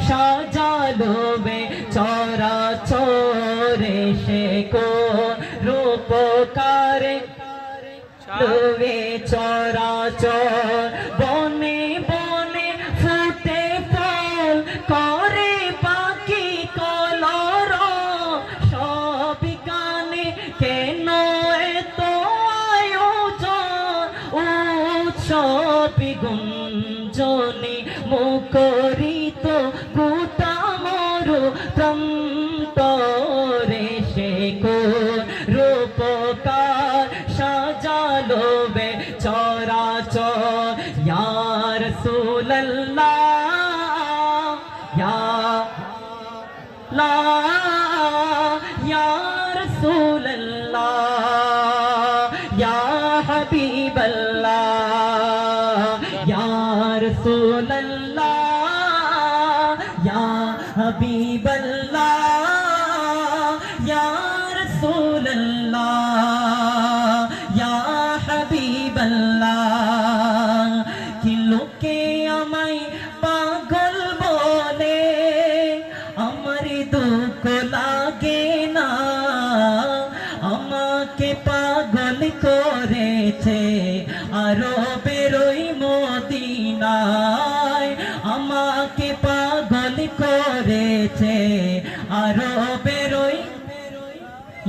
সাজালো বে চরাচরে সে কোন রূপকারে লোবে চরাচর বনে বনে ফুটে ফল করে পাখি কলর সব গানে কেন এত আয়োজন উৎসব গুঞ্জনে মুখরিত গোটা মরু প্রান্তরে সে কোন রূপকার সাজালো বে চরাচর ইয়া রাসূলুল্লাহ ইয়া রাসূলুল্লাহ ইয়া হাবিবাল্লাহ ইয়া রাসূলুল্লাহ ইয়া হাবিবাল্লাহ ইয়া রাসূলুল্লাহ ইয়া হাবিবাল্লাহ কি লোকে আমায় পাগল বলে আমার দুঃখ লাগে না আমাকে পাগল করেছে আরো বেরোই মদিনায় আমাকে পাগল করেছে আরো বেরোই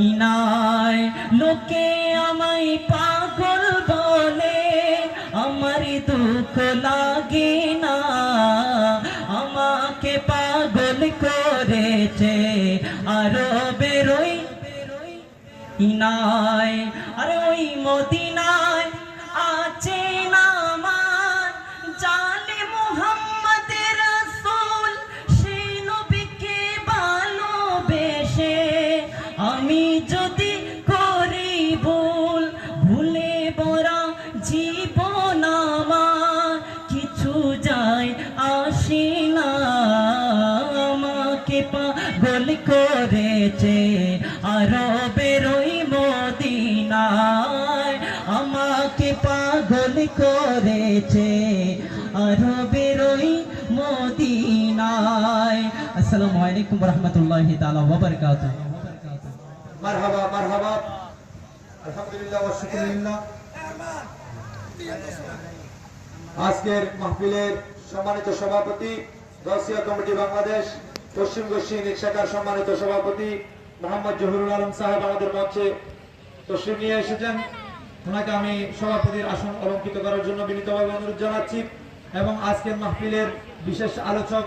ইনায় লোকে আমায় পাগল বলে আমার দুঃখ লাগে না আমাকে পাগল করেছে আরো বেরোই ইনায় আরে ওই মদিনায় আছে না আমার জানে মুহাম্মদের রাসূল সেই নবীকে ভালোবেসে আমি যদি করি ভুল ভুলে বড়া জীবন আমার কিছু যায় আসে না আমাকে পাগল করেছে আরো বেরোই মদিনায় আমাকে পাগল করেছে আরো বেরোই মদিনায়। আসসালামু আলাইকুম ওয়া রাহমাতুল্লাহি তাআলা ওয়া বারাকাতুহু। মারহাবা মারহাবা আলহামদুলিল্লাহ ওয়া শুকরিল্লাহ। আজকের মাহফিলের সম্মানিত সভাপতি গাউসিয়া কমিটি বাংলাদেশ পশ্চিম গোষ্ঠী শাখার সম্মানিত সভাপতি মোহাম্মদ জহুরুল আলম সাহেব আমাদের মঞ্চে তশরিফ নিয়ে এসেছেন। ওনাকে আমি সভাপতির আসন অলঙ্কৃত করার জন্য বিনীতভাবে অনুরোধ জানাচ্ছি এবং আজকের মাহফিলের বিশেষ আলোচক